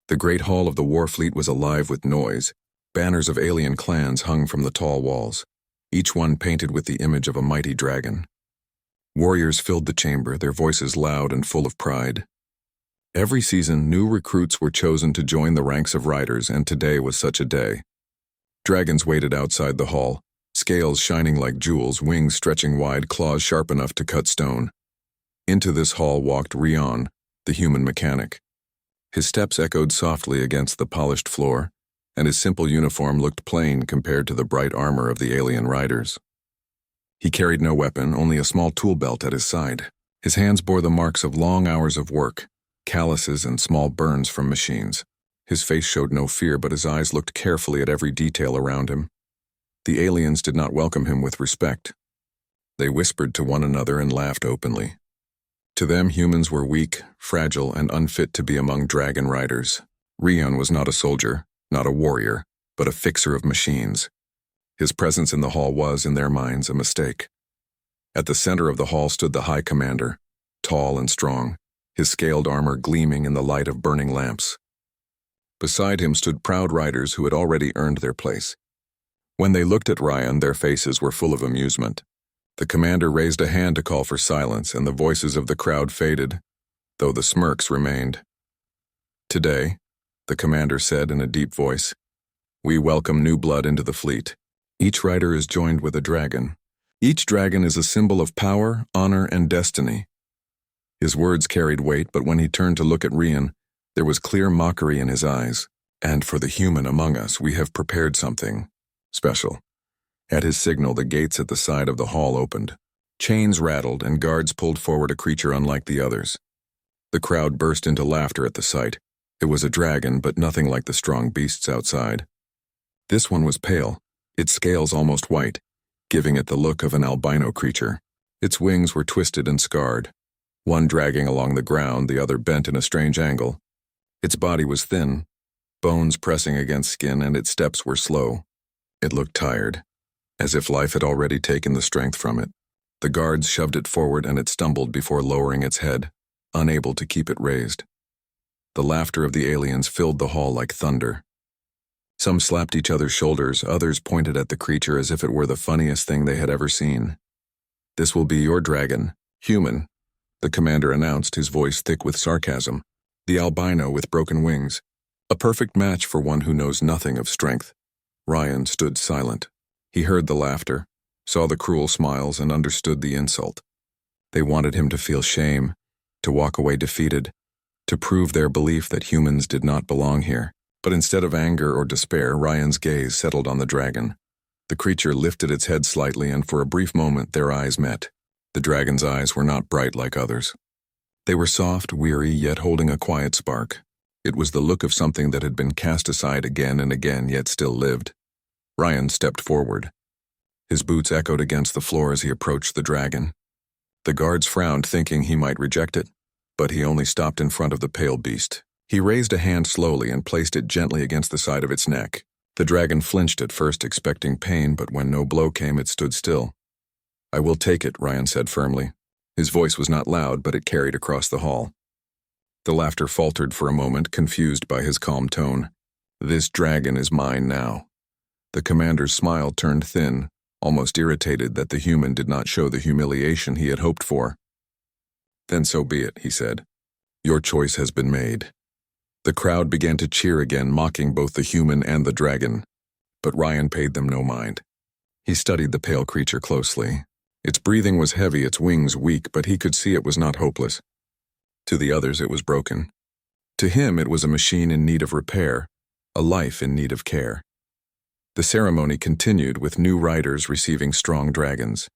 The great hall of the war fleet was alive with noise. Banners of alien clans hung from the tall walls, each one painted with the image of a mighty dragon. Warriors filled the chamber, their voices loud and full of pride. Every season, new recruits were chosen to join the ranks of riders, and today was such a day. Dragons waited outside the hall, scales shining like jewels, wings stretching wide, claws sharp enough to cut stone. Into this hall walked Rion, the human mechanic. His steps echoed softly against the polished floor, and his simple uniform looked plain compared to the bright armor of the alien riders. He carried no weapon, only a small tool belt at his side. His hands bore the marks of long hours of work, calluses and small burns from machines. His face showed no fear, but his eyes looked carefully at every detail around him. The aliens did not welcome him with respect. They whispered to one another and laughed openly. To them, humans were weak, fragile, and unfit to be among dragon riders. Rion was not a soldier, not a warrior, but a fixer of machines. His presence in the hall was, in their minds, a mistake. At the center of the hall stood the High Commander, tall and strong, his scaled armor gleaming in the light of burning lamps. Beside him stood proud riders who had already earned their place. When they looked at Rion, their faces were full of amusement. The commander raised a hand to call for silence, and the voices of the crowd faded, though the smirks remained. "Today," the commander said in a deep voice, "we welcome new blood into the fleet. Each rider is joined with a dragon. Each dragon is a symbol of power, honor, and destiny." His words carried weight, but when he turned to look at Rion, there was clear mockery in his eyes. "And for the human among us, we have prepared something special." At his signal, the gates at the side of the hall opened. Chains rattled, and guards pulled forward a creature unlike the others. The crowd burst into laughter at the sight. It was a dragon, but nothing like the strong beasts outside. This one was pale, its scales almost white, giving it the look of an albino creature. Its wings were twisted and scarred, one dragging along the ground, the other bent in a strange angle. Its body was thin, bones pressing against skin, and its steps were slow. It looked tired, as if life had already taken the strength from it. The guards shoved it forward, and it stumbled before lowering its head, unable to keep it raised. The laughter of the aliens filled the hall like thunder. Some slapped each other's shoulders, others pointed at the creature as if it were the funniest thing they had ever seen. "This will be your dragon, human," the commander announced, his voice thick with sarcasm. "The albino with broken wings. A perfect match for one who knows nothing of strength." Rion stood silent. He heard the laughter, saw the cruel smiles, and understood the insult. They wanted him to feel shame, to walk away defeated, to prove their belief that humans did not belong here. But instead of anger or despair, Rion's gaze settled on the dragon. The creature lifted its head slightly, and for a brief moment their eyes met. The dragon's eyes were not bright like others. They were soft, weary, yet holding a quiet spark. It was the look of something that had been cast aside again and again, yet still lived. Rion stepped forward. His boots echoed against the floor as he approached the dragon. The guards frowned, thinking he might reject it, but he only stopped in front of the pale beast. He raised a hand slowly and placed it gently against the side of its neck. The dragon flinched at first, expecting pain, but when no blow came, it stood still. "I will take it," Rion said firmly. His voice was not loud, but it carried across the hall. The laughter faltered for a moment, confused by his calm tone. "This dragon is mine now." The commander's smile turned thin, almost irritated that the human did not show the humiliation he had hoped for. "Then so be it," he said. "Your choice has been made." The crowd began to cheer again, mocking both the human and the dragon, but Rion paid them no mind. He studied the pale creature closely. Its breathing was heavy, its wings weak, but he could see it was not hopeless. To the others it was broken. To him it was a machine in need of repair, a life in need of care. The ceremony continued, with new riders receiving strong dragons.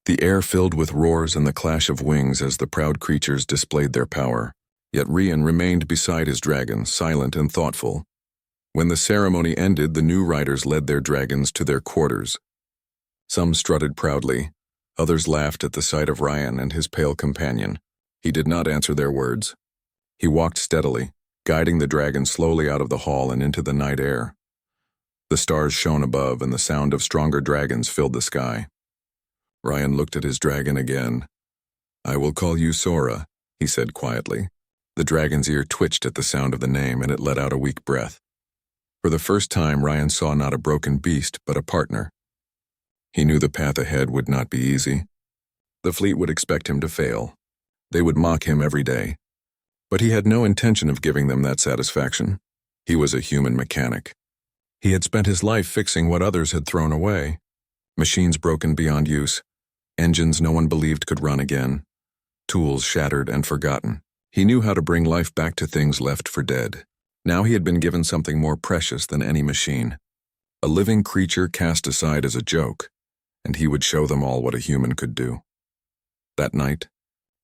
The air filled with roars and the clash of wings as the proud creatures displayed their power. Yet Rion remained beside his dragon, silent and thoughtful. When the ceremony ended, the new riders led their dragons to their quarters. Some strutted proudly, others laughed at the sight of Rion and his pale companion. He did not answer their words. He walked steadily, guiding the dragon slowly out of the hall and into the night air. The stars shone above, and the sound of stronger dragons filled the sky. Rion looked at his dragon again. "I will call you Sora," he said quietly. The dragon's ear twitched at the sound of the name, and it let out a weak breath. For the first time, Ryan saw not a broken beast, but a partner. He knew the path ahead would not be easy. The fleet would expect him to fail. They would mock him every day. But he had no intention of giving them that satisfaction. He was a human mechanic. He had spent his life fixing what others had thrown away. Machines broken beyond use. Engines no one believed could run again. Tools shattered and forgotten. He knew how to bring life back to things left for dead. Now he had been given something more precious than any machine. A living creature cast aside as a joke, and he would show them all what a human could do. That night,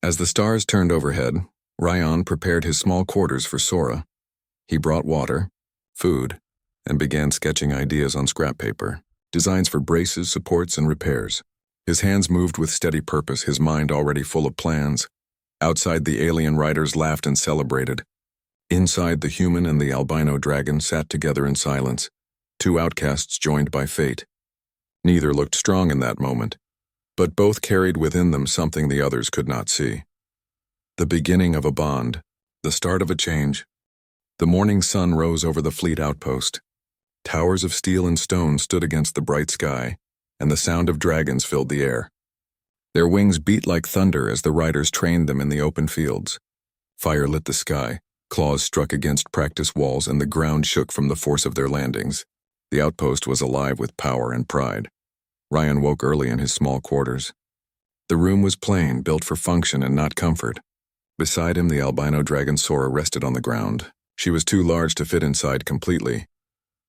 as the stars turned overhead, Ryan prepared his small quarters for Sora. He brought water, food, and began sketching ideas on scrap paper, designs for braces, supports, and repairs. His hands moved with steady purpose, his mind already full of plans. Outside, the alien riders laughed and celebrated. Inside, the human and the albino dragon sat together in silence, two outcasts joined by fate. Neither looked strong in that moment, but both carried within them something the others could not see. The beginning of a bond, the start of a change. The morning sun rose over the fleet outpost. Towers of steel and stone stood against the bright sky, and the sound of dragons filled the air. Their wings beat like thunder as the riders trained them in the open fields. Fire lit the sky, claws struck against practice walls, and the ground shook from the force of their landings. The outpost was alive with power and pride. Ryan woke early in his small quarters. The room was plain, built for function and not comfort. Beside him, the albino dragon Sora rested on the ground. She was too large to fit inside completely,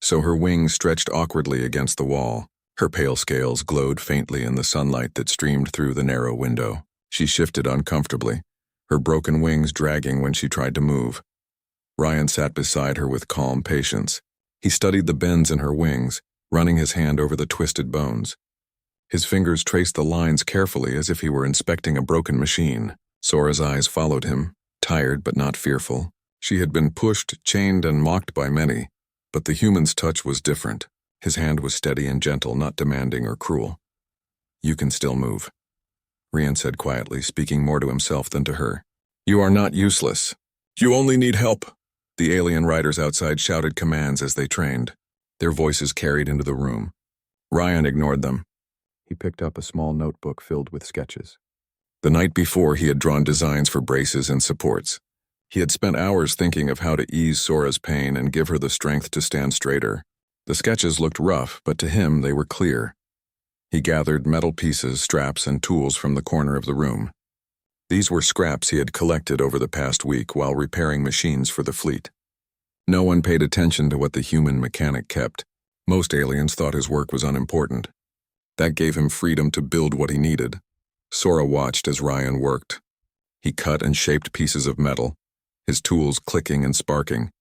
so her wings stretched awkwardly against the wall. Her pale scales glowed faintly in the sunlight that streamed through the narrow window. She shifted uncomfortably, her broken wings dragging when she tried to move. Ryan sat beside her with calm patience. He studied the bends in her wings, running his hand over the twisted bones. His fingers traced the lines carefully as if he were inspecting a broken machine. Sora's eyes followed him, tired but not fearful. She had been pushed, chained, and mocked by many, but the human's touch was different. His hand was steady and gentle, not demanding or cruel. "You can still move," Ryan said quietly, speaking more to himself than to her. "You are not useless. You only need help." The alien riders outside shouted commands as they trained. Their voices carried into the room. Ryan ignored them. He picked up a small notebook filled with sketches. The night before, he had drawn designs for braces and supports. He had spent hours thinking of how to ease Sora's pain and give her the strength to stand straighter. The sketches looked rough, but to him they were clear. He gathered metal pieces, straps, and tools from the corner of the room. These were scraps he had collected over the past week while repairing machines for the fleet. No one paid attention to what the human mechanic kept. Most aliens thought his work was unimportant. That gave him freedom to build what he needed. Sora watched as Ryan worked. He cut and shaped pieces of metal, his tools clicking and sparking.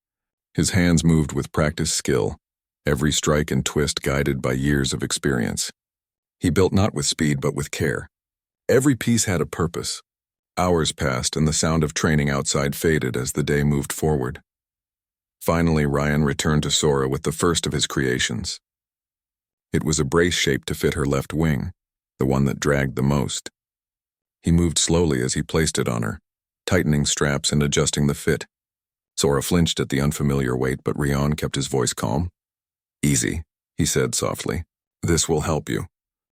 His hands moved with practiced skill, every strike and twist guided by years of experience. He built not with speed but with care. Every piece had a purpose. Hours passed and the sound of training outside faded as the day moved forward. Finally, Ryan returned to Sora with the first of his creations. It was a brace shaped to fit her left wing, the one that dragged the most. He moved slowly as he placed it on her, tightening straps and adjusting the fit. Sora flinched at the unfamiliar weight, but Ryan kept his voice calm. "Easy," he said softly. "This will help you.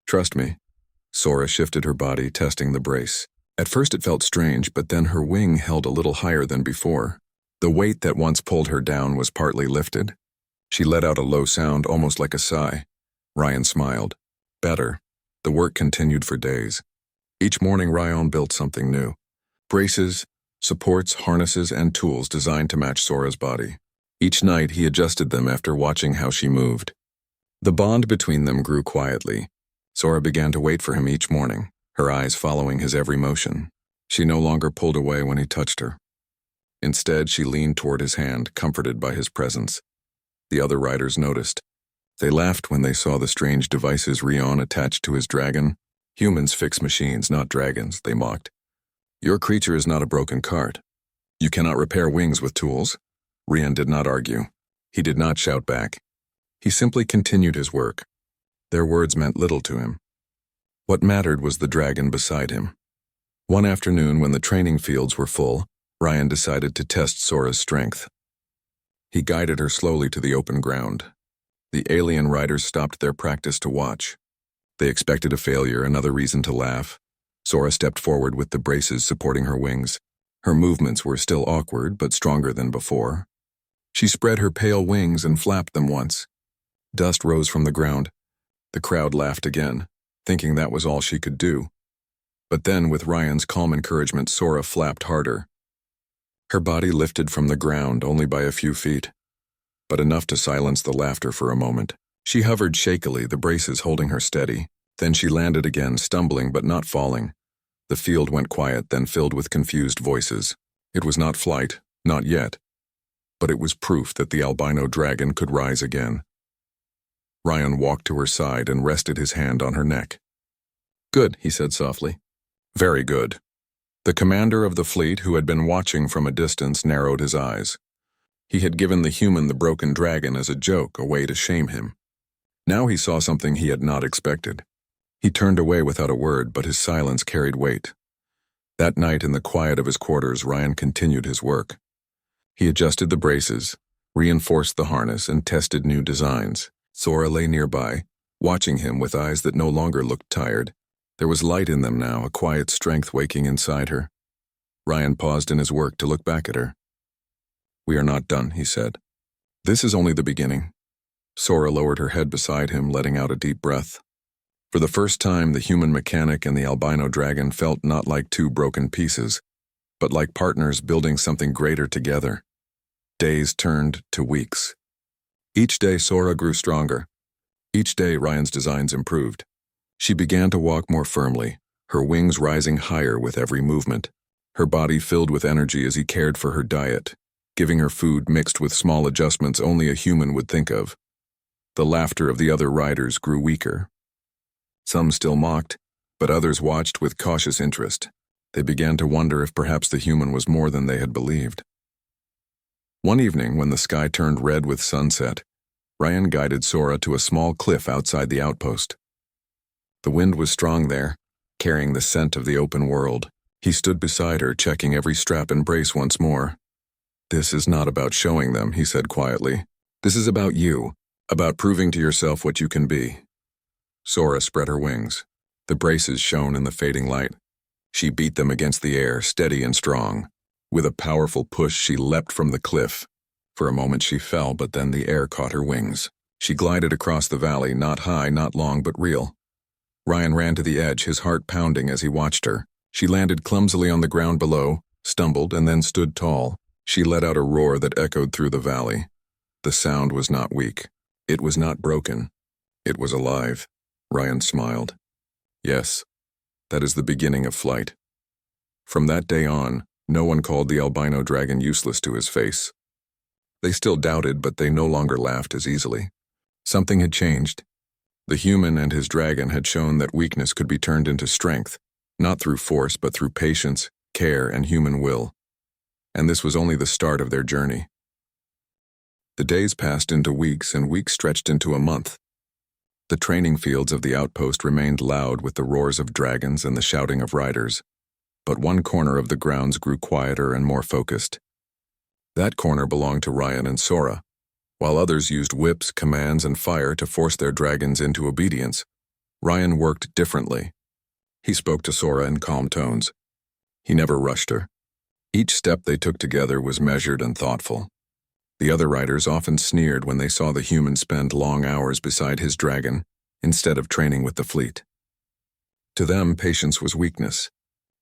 Trust me." Sora shifted her body, testing the brace. At first it felt strange, but then her wing held a little higher than before. The weight that once pulled her down was partly lifted. She let out a low sound, almost like a sigh. Ryan smiled. Better. The work continued for days. Each morning, Ryan built something new. Braces, supports, harnesses, and tools designed to match Sora's body. Each night, he adjusted them after watching how she moved. The bond between them grew quietly. Sora began to wait for him each morning, her eyes following his every motion. She no longer pulled away when he touched her. Instead, she leaned toward his hand, comforted by his presence. The other riders noticed. They laughed when they saw the strange devices Ryan attached to his dragon. "Humans fix machines, not dragons," they mocked. "Your creature is not a broken cart. You cannot repair wings with tools." Ryan did not argue. He did not shout back. He simply continued his work. Their words meant little to him. What mattered was the dragon beside him. One afternoon, when the training fields were full, Ryan decided to test Sora's strength. He guided her slowly to the open ground. The alien riders stopped their practice to watch. They expected a failure, another reason to laugh. Sora stepped forward with the braces supporting her wings. Her movements were still awkward, but stronger than before. She spread her pale wings and flapped them once. Dust rose from the ground. The crowd laughed again, thinking that was all she could do. But then, with Ryan's calm encouragement, Sora flapped harder. Her body lifted from the ground only by a few feet, but enough to silence the laughter for a moment. She hovered shakily, the braces holding her steady. Then she landed again, stumbling but not falling. The field went quiet, then filled with confused voices. It was not flight, not yet, but it was proof that the albino dragon could rise again. Ryan walked to her side and rested his hand on her neck. "Good," he said softly. "Very good." The commander of the fleet, who had been watching from a distance, narrowed his eyes. He had given the human the broken dragon as a joke, a way to shame him. Now he saw something he had not expected. He turned away without a word, but his silence carried weight. That night, in the quiet of his quarters, Ryan continued his work. He adjusted the braces, reinforced the harness, and tested new designs. Sora lay nearby, watching him with eyes that no longer looked tired. There was light in them now, a quiet strength waking inside her. Ryan paused in his work to look back at her. "We are not done," he said. "This is only the beginning." Sora lowered her head beside him, letting out a deep breath. For the first time, the human mechanic and the albino dragon felt not like two broken pieces, but like partners building something greater together. Days turned to weeks. Each day, Sora grew stronger. Each day, Ryan's designs improved. She began to walk more firmly, her wings rising higher with every movement. Her body filled with energy as he cared for her diet, giving her food mixed with small adjustments only a human would think of. The laughter of the other riders grew weaker. Some still mocked, but others watched with cautious interest. They began to wonder if perhaps the human was more than they had believed. One evening, when the sky turned red with sunset, Ryan guided Sora to a small cliff outside the outpost. The wind was strong there, carrying the scent of the open world. He stood beside her, checking every strap and brace once more. "This is not about showing them," he said quietly. "This is about you, about proving to yourself what you can be." Sora spread her wings. The braces shone in the fading light. She beat them against the air, steady and strong. With a powerful push, she leapt from the cliff. For a moment she fell, but then the air caught her wings. She glided across the valley, not high, not long, but real. Ryan ran to the edge, his heart pounding as he watched her. She landed clumsily on the ground below, stumbled, and then stood tall. She let out a roar that echoed through the valley. The sound was not weak. It was not broken. It was alive. Ryan smiled. "Yes, that is the beginning of flight." From that day on, no one called the albino dragon useless to his face. They still doubted, but they no longer laughed as easily. Something had changed. The human and his dragon had shown that weakness could be turned into strength, not through force, but through patience, care, and human will. And this was only the start of their journey. The days passed into weeks, and weeks stretched into a month. The training fields of the outpost remained loud with the roars of dragons and the shouting of riders. But one corner of the grounds grew quieter and more focused. That corner belonged to Ryan and Sora. While others used whips, commands, and fire to force their dragons into obedience, Ryan worked differently. He spoke to Sora in calm tones. He never rushed her. Each step they took together was measured and thoughtful. The other riders often sneered when they saw the human spend long hours beside his dragon, instead of training with the fleet. To them, patience was weakness,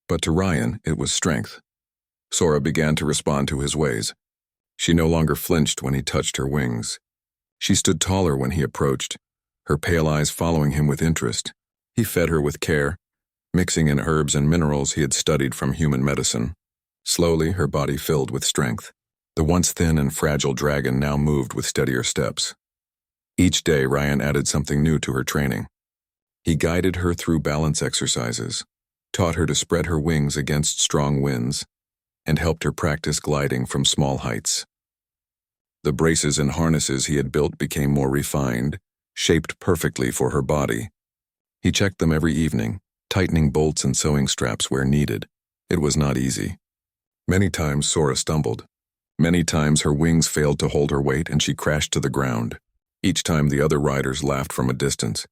but to Ryan, it was strength. Sora began to respond to his ways. She no longer flinched when he touched her wings. She stood taller when he approached, her pale eyes following him with interest. He fed her with care, mixing in herbs and minerals he had studied from human medicine. Slowly, her body filled with strength. The once thin and fragile dragon now moved with steadier steps. Each day, Ryan added something new to her training. He guided her through balance exercises, taught her to spread her wings against strong winds, and helped her practice gliding from small heights. The braces and harnesses he had built became more refined, shaped perfectly for her body. He checked them every evening, tightening bolts and sewing straps where needed. It was not easy. Many times Sora stumbled. Many times her wings failed to hold her weight and she crashed to the ground. Each time the other riders laughed from a distance.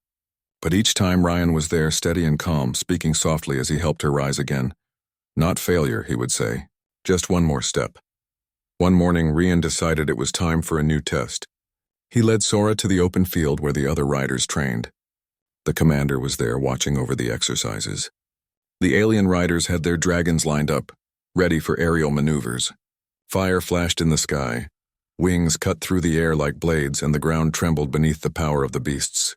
But each time Ryan was there, steady and calm, speaking softly as he helped her rise again. Not failure, he would say. Just one more step. One morning, Ryan decided it was time for a new test. He led Sora to the open field where the other riders trained. The commander was there watching over the exercises. The alien riders had their dragons lined up, ready for aerial maneuvers. Fire flashed in the sky. Wings cut through the air like blades and the ground trembled beneath the power of the beasts.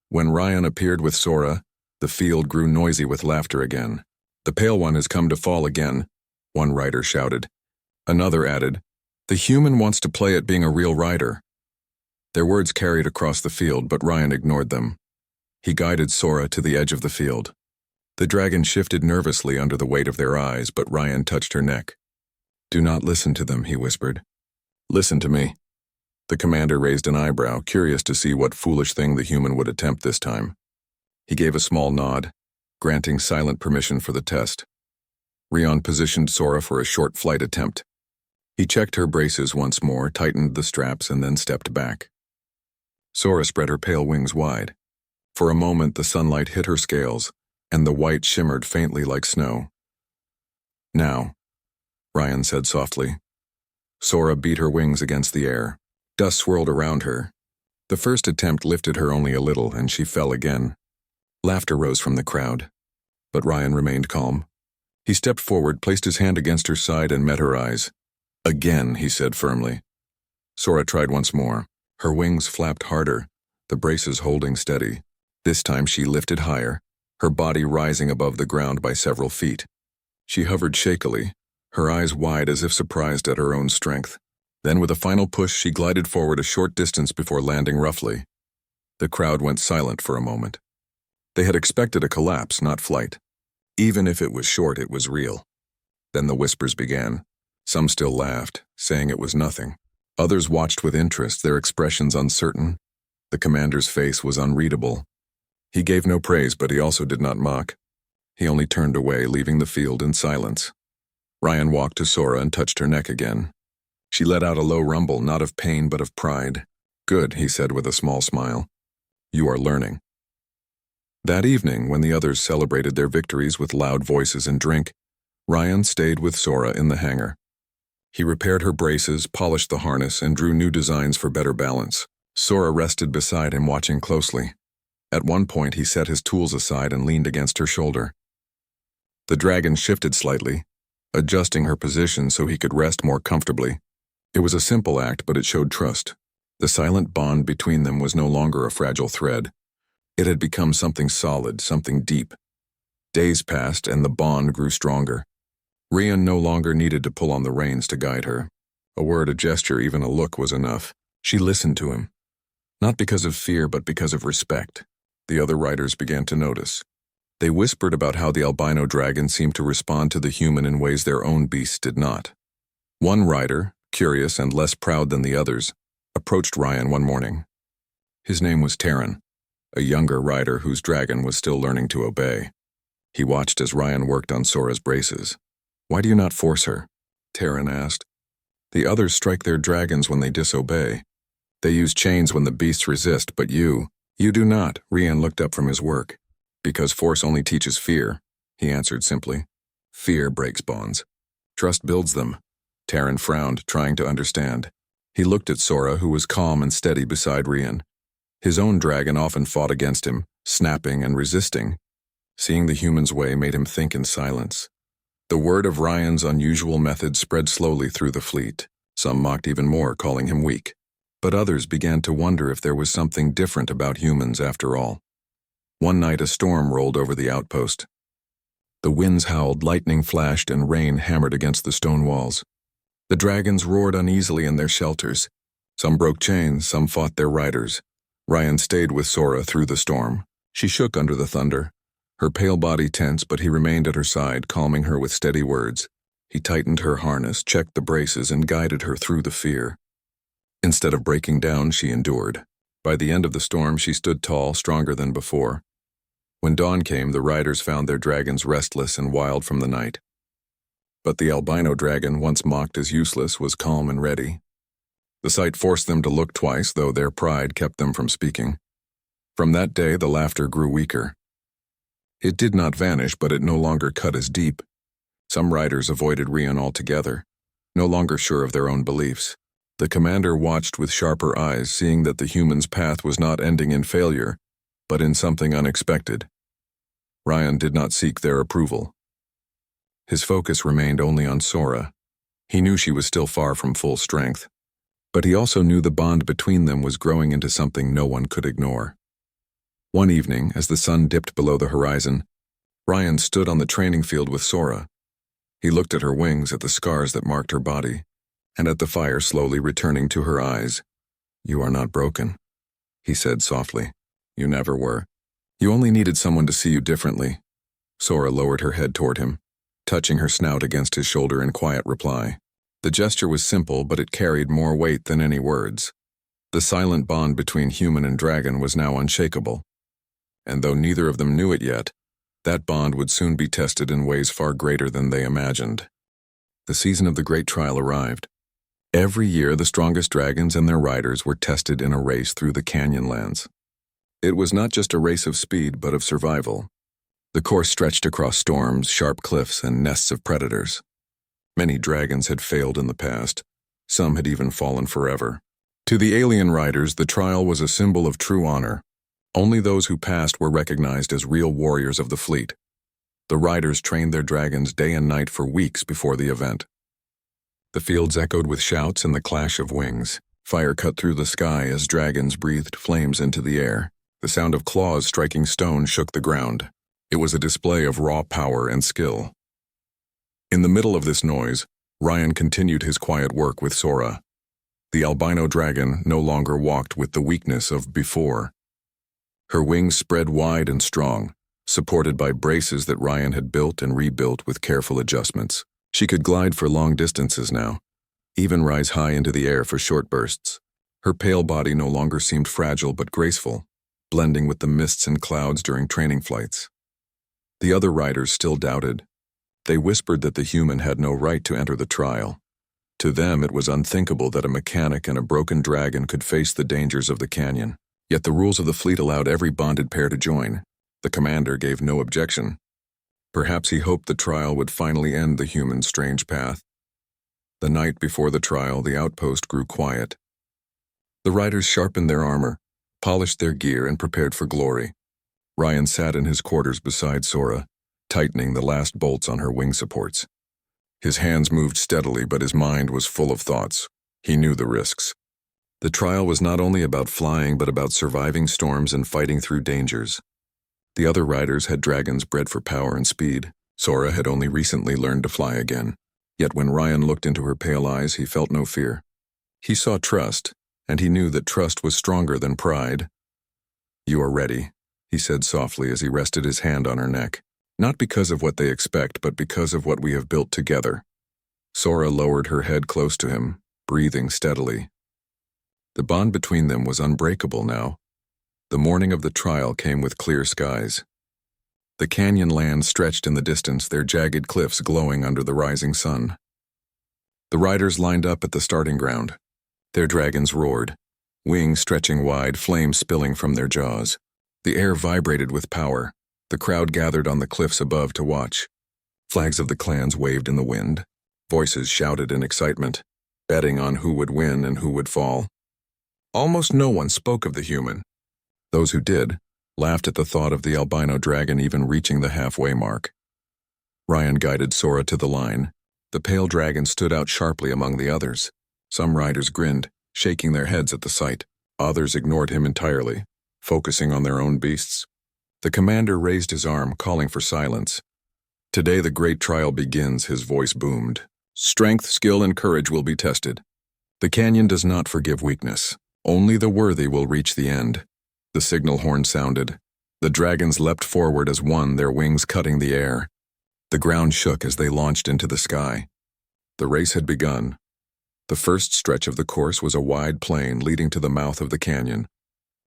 When Ryan appeared with Sora, the field grew noisy with laughter again. "The Pale One has come to fall again," one rider shouted. Another added, "The human wants to play at being a real rider." Their words carried across the field, but Ryan ignored them. He guided Sora to the edge of the field. The dragon shifted nervously under the weight of their eyes, but Ryan touched her neck. "Do not listen to them," he whispered. "Listen to me." The commander raised an eyebrow, curious to see what foolish thing the human would attempt this time. He gave a small nod, granting silent permission for the test. Rion positioned Sora for a short flight attempt. He checked her braces once more, tightened the straps, and then stepped back. Sora spread her pale wings wide. For a moment the sunlight hit her scales, and the white shimmered faintly like snow. "Now," Ryan said softly. Sora beat her wings against the air. Dust swirled around her. The first attempt lifted her only a little, and she fell again. Laughter rose from the crowd. But Ryan remained calm. He stepped forward, placed his hand against her side, and met her eyes. "Again," he said firmly. Sora tried once more. Her wings flapped harder, the braces holding steady. This time she lifted higher, her body rising above the ground by several feet. She hovered shakily, her eyes wide as if surprised at her own strength. Then with a final push, she glided forward a short distance before landing roughly. The crowd went silent for a moment. They had expected a collapse, not flight. Even if it was short, it was real. Then the whispers began. Some still laughed, saying it was nothing. Others watched with interest, their expressions uncertain. The commander's face was unreadable. He gave no praise, but he also did not mock. He only turned away, leaving the field in silence. Ryan walked to Sora and touched her neck again. She let out a low rumble, not of pain but of pride. "Good," he said with a small smile. "You are learning." That evening, when the others celebrated their victories with loud voices and drink, Ryan stayed with Sora in the hangar. He repaired her braces, polished the harness, and drew new designs for better balance. Sora rested beside him, watching closely. At one point, he set his tools aside and leaned against her shoulder. The dragon shifted slightly, adjusting her position so he could rest more comfortably. It was a simple act, but it showed trust. The silent bond between them was no longer a fragile thread. It had become something solid, something deep. Days passed, and the bond grew stronger. Rian no longer needed to pull on the reins to guide her. A word, a gesture, even a look was enough. She listened to him. Not because of fear, but because of respect. The other riders began to notice. They whispered about how the albino dragon seemed to respond to the human in ways their own beasts did not. One rider, curious and less proud than the others, approached Ryan one morning. His name was Terran, a younger rider whose dragon was still learning to obey. He watched as Ryan worked on Sora's braces. "Why do you not force her?" Terran asked. "The others strike their dragons when they disobey. They use chains when the beasts resist, but you do not." Rian looked up from his work. "Because force only teaches fear," he answered simply. "Fear breaks bonds. Trust builds them." Terran frowned, trying to understand. He looked at Sora, who was calm and steady beside Rian. His own dragon often fought against him, snapping and resisting. Seeing the human's way made him think in silence. The word of Ryan's unusual method spread slowly through the fleet. Some mocked even more, calling him weak. But others began to wonder if there was something different about humans after all. One night a storm rolled over the outpost. The winds howled, lightning flashed, and rain hammered against the stone walls. The dragons roared uneasily in their shelters. Some broke chains, some fought their riders. Ryan stayed with Sora through the storm. She shook under the thunder. Her pale body tense, but he remained at her side, calming her with steady words. He tightened her harness, checked the braces, and guided her through the fear. Instead of breaking down, she endured. By the end of the storm, she stood tall, stronger than before. When dawn came, the riders found their dragons restless and wild from the night. But the albino dragon, once mocked as useless, was calm and ready. The sight forced them to look twice, though their pride kept them from speaking. From that day, the laughter grew weaker. It did not vanish, but it no longer cut as deep. Some riders avoided Rian altogether, no longer sure of their own beliefs. The commander watched with sharper eyes, seeing that the human's path was not ending in failure, but in something unexpected. Rian did not seek their approval. His focus remained only on Sora. He knew she was still far from full strength, but he also knew the bond between them was growing into something no one could ignore. One evening, as the sun dipped below the horizon, Rian stood on the training field with Sora. He looked at her wings, at the scars that marked her body, and at the fire slowly returning to her eyes. "You are not broken," he said softly. "You never were. You only needed someone to see you differently." Sora lowered her head toward him, touching her snout against his shoulder in quiet reply. The gesture was simple, but it carried more weight than any words. The silent bond between human and dragon was now unshakable. And though neither of them knew it yet, that bond would soon be tested in ways far greater than they imagined. The season of the Great Trial arrived. Every year, the strongest dragons and their riders were tested in a race through the canyon lands. It was not just a race of speed, but of survival. The course stretched across storms, sharp cliffs, and nests of predators. Many dragons had failed in the past. Some had even fallen forever. To the alien riders, the trial was a symbol of true honor. Only those who passed were recognized as real warriors of the fleet. The riders trained their dragons day and night for weeks before the event. The fields echoed with shouts and the clash of wings. Fire cut through the sky as dragons breathed flames into the air. The sound of claws striking stone shook the ground. It was a display of raw power and skill. In the middle of this noise, Rian continued his quiet work with Sora. The albino dragon no longer walked with the weakness of before. Her wings spread wide and strong, supported by braces that Rian had built and rebuilt with careful adjustments. She could glide for long distances now, even rise high into the air for short bursts. Her pale body no longer seemed fragile but graceful, blending with the mists and clouds during training flights. The other riders still doubted. They whispered that the human had no right to enter the trial. To them, it was unthinkable that a mechanic and a broken dragon could face the dangers of the canyon. Yet the rules of the fleet allowed every bonded pair to join. The commander gave no objection. Perhaps he hoped the trial would finally end the human's strange path. The night before the trial, the outpost grew quiet. The riders sharpened their armor, polished their gear, and prepared for glory. Rian sat in his quarters beside Sora, tightening the last bolts on her wing supports. His hands moved steadily, but his mind was full of thoughts. He knew the risks. The trial was not only about flying, but about surviving storms and fighting through dangers. The other riders had dragons bred for power and speed. Sora had only recently learned to fly again. Yet when Rian looked into her pale eyes, he felt no fear. He saw trust, and he knew that trust was stronger than pride. "You are ready," he said softly as he rested his hand on her neck. "Not because of what they expect, but because of what we have built together." Sora lowered her head close to him, breathing steadily. The bond between them was unbreakable now. The morning of the trial came with clear skies. The canyon land stretched in the distance, their jagged cliffs glowing under the rising sun. The riders lined up at the starting ground. Their dragons roared, wings stretching wide, flames spilling from their jaws. The air vibrated with power. The crowd gathered on the cliffs above to watch. Flags of the clans waved in the wind. Voices shouted in excitement, betting on who would win and who would fall. Almost no one spoke of the human. Those who did laughed at the thought of the albino dragon even reaching the halfway mark. Rian guided Sora to the line. The pale dragon stood out sharply among the others. Some riders grinned, shaking their heads at the sight. Others ignored him entirely, focusing on their own beasts. The commander raised his arm, calling for silence. "Today the great trial begins," his voice boomed. "Strength, skill, and courage will be tested. The canyon does not forgive weakness. Only the worthy will reach the end." The signal horn sounded. The dragons leapt forward as one, their wings cutting the air. The ground shook as they launched into the sky. The race had begun. The first stretch of the course was a wide plain leading to the mouth of the canyon.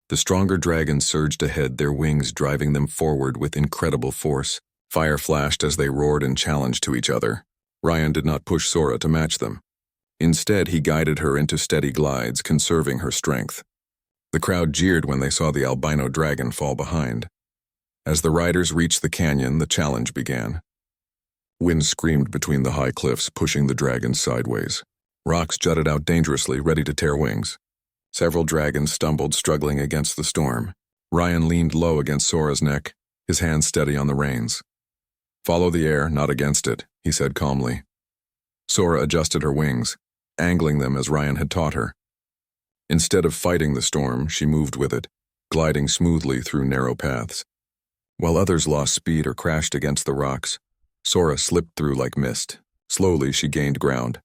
The stronger dragons surged ahead, their wings driving them forward with incredible force. Fire flashed as they roared and challenged to each other. Ryan did not push Sora to match them. Instead, he guided her into steady glides, conserving her strength. The crowd jeered when they saw the albino dragon fall behind. As the riders reached the canyon, the challenge began. Wind screamed between the high cliffs, pushing the dragons sideways. Rocks jutted out dangerously, ready to tear wings. Several dragons stumbled, struggling against the storm. Ryan leaned low against Sora's neck, his hands steady on the reins. "Follow the air, not against it," he said calmly. Sora adjusted her wings, angling them as Ryan had taught her. Instead of fighting the storm, she moved with it, gliding smoothly through narrow paths. While others lost speed or crashed against the rocks, Sora slipped through like mist. Slowly, she gained ground.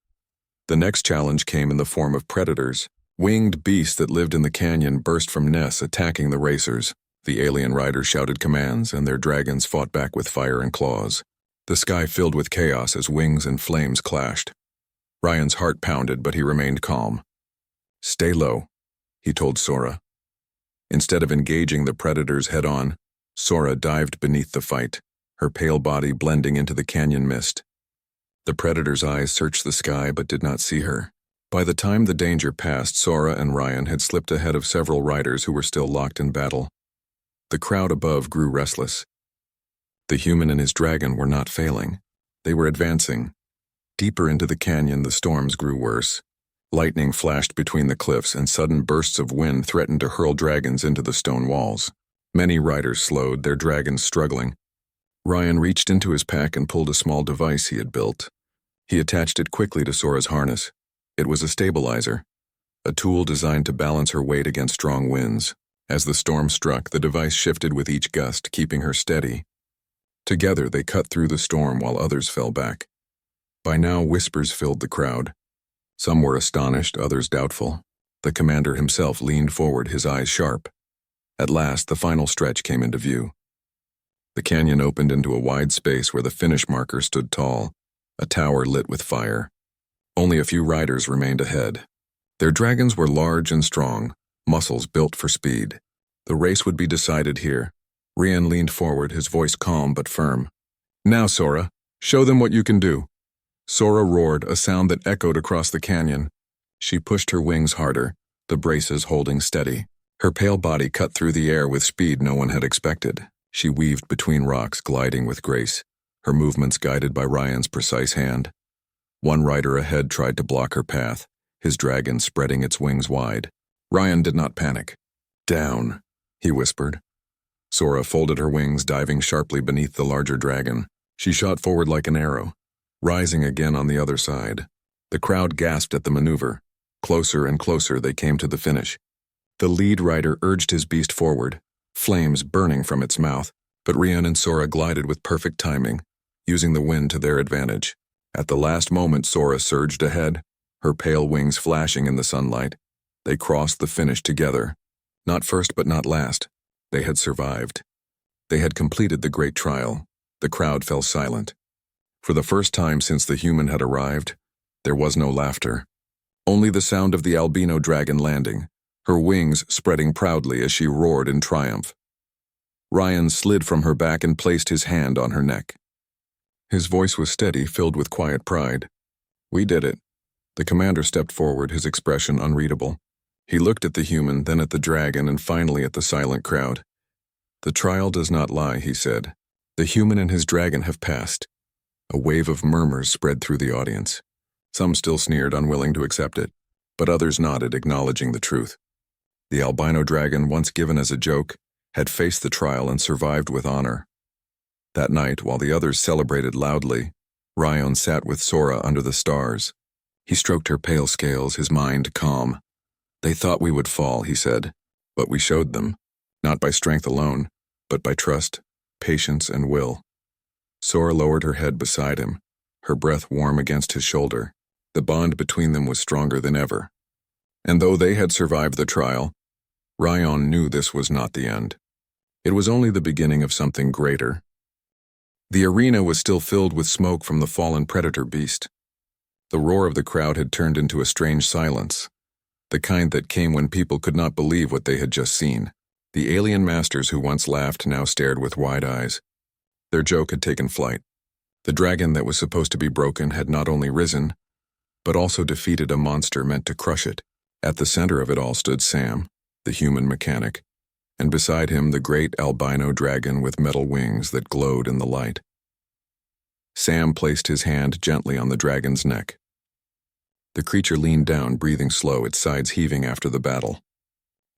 The next challenge came in the form of predators. Winged beasts that lived in the canyon burst from nests, attacking the racers. The alien riders shouted commands, and their dragons fought back with fire and claws. The sky filled with chaos as wings and flames clashed. Ryan's heart pounded, but he remained calm. "Stay low," he told Sora. Instead of engaging the predators head-on, Sora dived beneath the fight, her pale body blending into the canyon mist. The predator's eyes searched the sky but did not see her. By the time the danger passed, Sora and Ryan had slipped ahead of several riders who were still locked in battle. The crowd above grew restless. The human and his dragon were not failing. They were advancing. Deeper into the canyon, the storms grew worse. Lightning flashed between the cliffs, and sudden bursts of wind threatened to hurl dragons into the stone walls. Many riders slowed, their dragons struggling. Ryan reached into his pack and pulled a small device he had built. He attached it quickly to Sora's harness. It was a stabilizer, a tool designed to balance her weight against strong winds. As the storm struck, the device shifted with each gust, keeping her steady. Together, they cut through the storm while others fell back. By now, whispers filled the crowd. Some were astonished, others doubtful. The commander himself leaned forward, his eyes sharp. At last, the final stretch came into view. The canyon opened into a wide space where the finish marker stood tall, a tower lit with fire. Only a few riders remained ahead. Their dragons were large and strong, muscles built for speed. The race would be decided here. Ryan leaned forward, his voice calm but firm. "Now, Sora, show them what you can do." Sora roared, a sound that echoed across the canyon. She pushed her wings harder, the braces holding steady. Her pale body cut through the air with speed no one had expected. She weaved between rocks, gliding with grace, her movements guided by Ryan's precise hand. One rider ahead tried to block her path, his dragon spreading its wings wide. Ryan did not panic. "Down," he whispered. Sora folded her wings, diving sharply beneath the larger dragon. She shot forward like an arrow, rising again on the other side. The crowd gasped at the maneuver. Closer and closer they came to the finish. The lead rider urged his beast forward, flames burning from its mouth, but Ryan and Sora glided with perfect timing, using the wind to their advantage. At the last moment, Sora surged ahead, her pale wings flashing in the sunlight. They crossed the finish together. Not first but not last. They had survived. They had completed the great trial. The crowd fell silent. For the first time since the human had arrived, there was no laughter. Only the sound of the albino dragon landing, her wings spreading proudly as she roared in triumph. Ryan slid from her back and placed his hand on her neck. His voice was steady, filled with quiet pride. "We did it." The commander stepped forward, his expression unreadable. He looked at the human, then at the dragon, and finally at the silent crowd. "The trial does not lie," he said. "The human and his dragon have passed." A wave of murmurs spread through the audience. Some still sneered, unwilling to accept it, but others nodded, acknowledging the truth. The albino dragon, once given as a joke, had faced the trial and survived with honor. That night, while the others celebrated loudly, Ryan sat with Sora under the stars. He stroked her pale scales, his mind calm. "They thought we would fall," he said, "but we showed them, not by strength alone, but by trust, patience, and will." Sora lowered her head beside him, her breath warm against his shoulder. The bond between them was stronger than ever. And though they had survived the trial, Ryan knew this was not the end. It was only the beginning of something greater. The arena was still filled with smoke from the fallen predator beast. The roar of the crowd had turned into a strange silence, the kind that came when people could not believe what they had just seen. The alien masters who once laughed now stared with wide eyes. Their joke had taken flight. The dragon that was supposed to be broken had not only risen, but also defeated a monster meant to crush it. At the center of it all stood Sam, the human mechanic, and beside him the great albino dragon with metal wings that glowed in the light. Sam placed his hand gently on the dragon's neck. The creature leaned down, breathing slow, its sides heaving after the battle.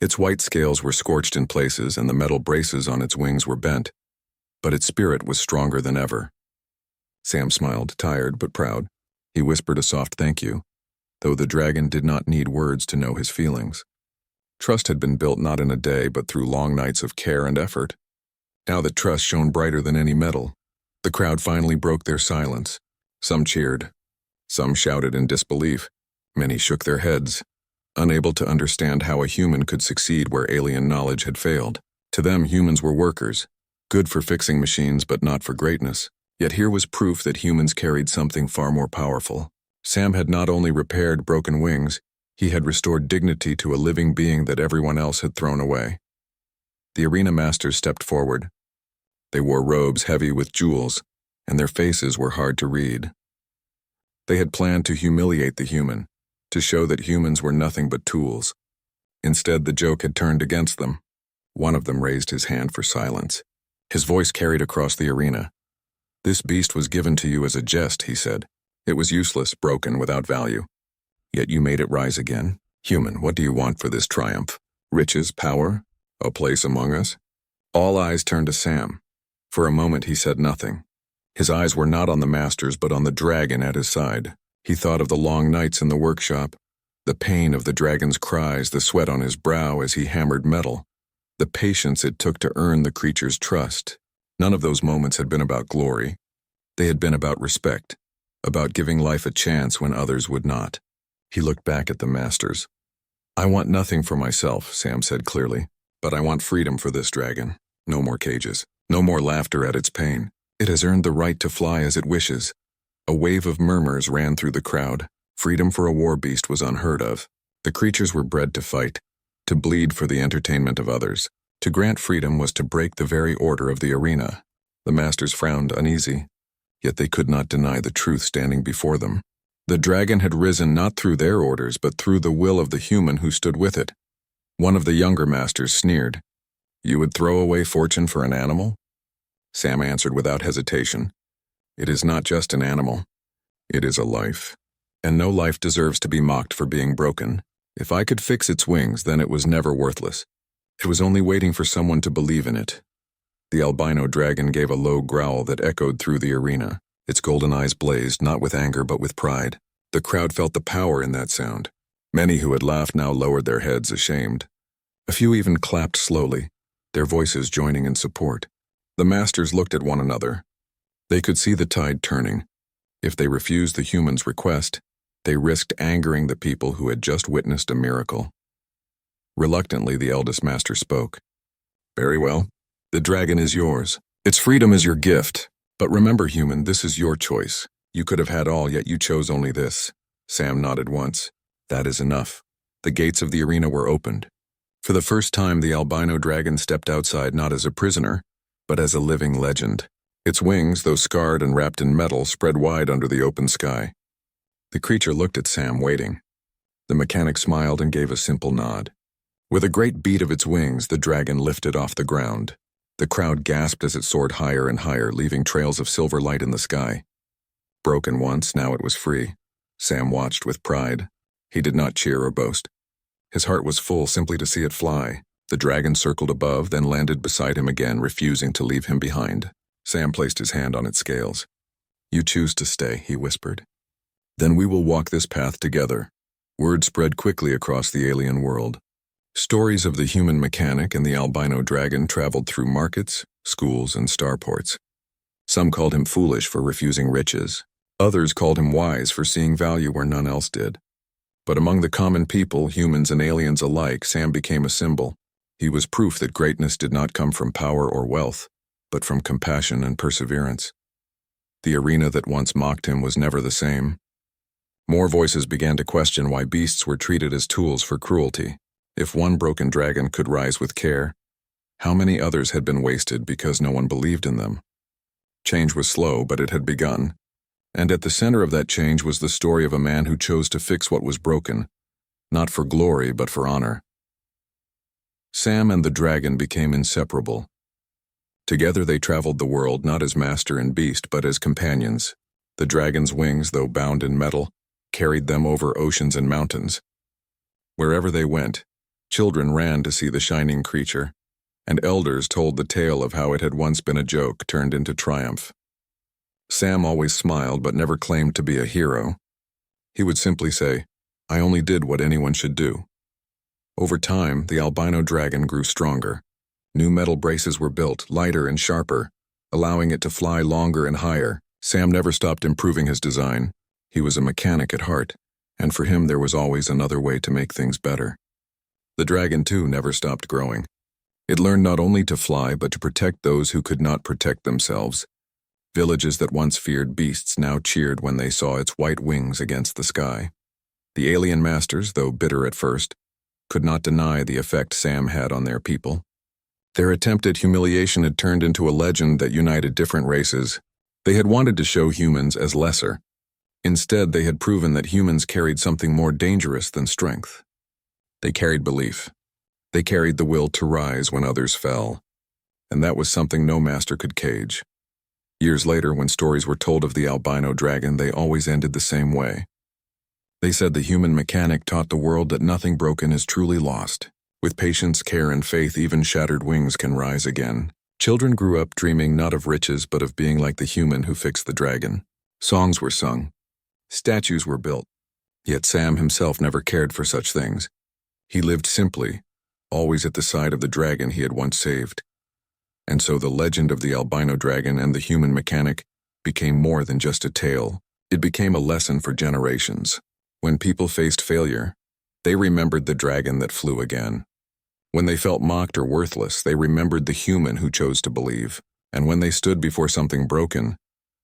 Its white scales were scorched in places and the metal braces on its wings were bent, but its spirit was stronger than ever. Sam smiled, tired but proud. He whispered a soft thank you, though the dragon did not need words to know his feelings. Trust had been built not in a day, but through long nights of care and effort. Now that trust shone brighter than any metal. The crowd finally broke their silence. Some cheered. Some shouted in disbelief. Many shook their heads, unable to understand how a human could succeed where alien knowledge had failed. To them, humans were workers, good for fixing machines but not for greatness. Yet here was proof that humans carried something far more powerful. Sam had not only repaired broken wings, he had restored dignity to a living being that everyone else had thrown away. The arena masters stepped forward. They wore robes heavy with jewels, and their faces were hard to read. They had planned to humiliate the human, to show that humans were nothing but tools. Instead, the joke had turned against them. One of them raised his hand for silence. His voice carried across the arena. "This beast was given to you as a jest," he said. "It was useless, broken, without value. Yet you made it rise again. Human, what do you want for this triumph? Riches, power, a place among us?" All eyes turned to Sam. For a moment he said nothing. His eyes were not on the masters but on the dragon at his side. He thought of the long nights in the workshop, the pain of the dragon's cries, the sweat on his brow as he hammered metal, the patience it took to earn the creature's trust. None of those moments had been about glory. They had been about respect, about giving life a chance when others would not. He looked back at the masters. "I want nothing for myself," Sam said clearly, "but I want freedom for this dragon. No more cages. No more laughter at its pain. It has earned the right to fly as it wishes." A wave of murmurs ran through the crowd. Freedom for a war beast was unheard of. The creatures were bred to fight, to bleed for the entertainment of others. To grant freedom was to break the very order of the arena. The masters frowned uneasy, yet they could not deny the truth standing before them. The dragon had risen not through their orders, but through the will of the human who stood with it. One of the younger masters sneered. "You would throw away fortune for an animal?" Sam answered without hesitation. "It is not just an animal. It is a life. And no life deserves to be mocked for being broken. If I could fix its wings, then it was never worthless. It was only waiting for someone to believe in it." The albino dragon gave a low growl that echoed through the arena. Its golden eyes blazed, not with anger but with pride. The crowd felt the power in that sound. Many who had laughed now lowered their heads, ashamed. A few even clapped slowly, their voices joining in support. The masters looked at one another. They could see the tide turning. If they refused the human's request, they risked angering the people who had just witnessed a miracle. Reluctantly, the eldest master spoke. "Very well. The dragon is yours. Its freedom is your gift. But remember, human, this is your choice. You could have had all, yet you chose only this." Sam nodded once. "That is enough." The gates of the arena were opened. For the first time, the albino dragon stepped outside not as a prisoner, but as a living legend. Its wings, though scarred and wrapped in metal, spread wide under the open sky. The creature looked at Sam, waiting. The mechanic smiled and gave a simple nod. With a great beat of its wings, the dragon lifted off the ground. The crowd gasped as it soared higher and higher, leaving trails of silver light in the sky. Broken once, now it was free. Sam watched with pride. He did not cheer or boast. His heart was full simply to see it fly. The dragon circled above, then landed beside him again, refusing to leave him behind. Sam placed his hand on its scales. "You choose to stay," he whispered. "Then we will walk this path together." Word spread quickly across the alien world. Stories of the human mechanic and the albino dragon traveled through markets, schools, and starports. Some called him foolish for refusing riches. Others called him wise for seeing value where none else did. But among the common people, humans and aliens alike, Sam became a symbol. He was proof that greatness did not come from power or wealth, but from compassion and perseverance. The arena that once mocked him was never the same. More voices began to question why beasts were treated as tools for cruelty. If one broken dragon could rise with care, how many others had been wasted because no one believed in them? Change was slow, but it had begun. And at the center of that change was the story of a man who chose to fix what was broken, not for glory, but for honor. Sam and the dragon became inseparable. Together they traveled the world not as master and beast, but as companions. The dragon's wings, though bound in metal, carried them over oceans and mountains. Wherever they went, children ran to see the shining creature, and elders told the tale of how it had once been a joke turned into triumph. Sam always smiled but never claimed to be a hero. He would simply say, "I only did what anyone should do." Over time, the albino dragon grew stronger. New metal braces were built, lighter and sharper, allowing it to fly longer and higher. Sam never stopped improving his design. He was a mechanic at heart, and for him there was always another way to make things better. The dragon, too, never stopped growing. It learned not only to fly, but to protect those who could not protect themselves. Villages that once feared beasts now cheered when they saw its white wings against the sky. The alien masters, though bitter at first, could not deny the effect Sam had on their people. Their attempt at humiliation had turned into a legend that united different races. They had wanted to show humans as lesser. Instead, they had proven that humans carried something more dangerous than strength. They carried belief. They carried the will to rise when others fell. And that was something no master could cage. Years later, when stories were told of the albino dragon, they always ended the same way. They said the human mechanic taught the world that nothing broken is truly lost. With patience, care, and faith, even shattered wings can rise again. Children grew up dreaming not of riches, but of being like the human who fixed the dragon. Songs were sung. Statues were built. Yet Sam himself never cared for such things. He lived simply, always at the side of the dragon he had once saved. And so the legend of the albino dragon and the human mechanic became more than just a tale. It became a lesson for generations. When people faced failure, they remembered the dragon that flew again. When they felt mocked or worthless, they remembered the human who chose to believe. And when they stood before something broken,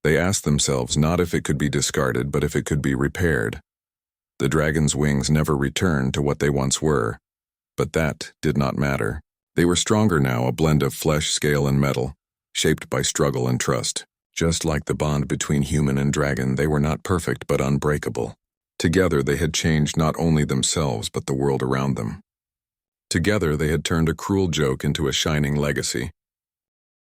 they asked themselves not if it could be discarded, but if it could be repaired. The dragon's wings never returned to what they once were, but that did not matter. They were stronger now, a blend of flesh, scale, and metal, shaped by struggle and trust. Just like the bond between human and dragon, they were not perfect but unbreakable. Together they had changed not only themselves but the world around them. Together they had turned a cruel joke into a shining legacy.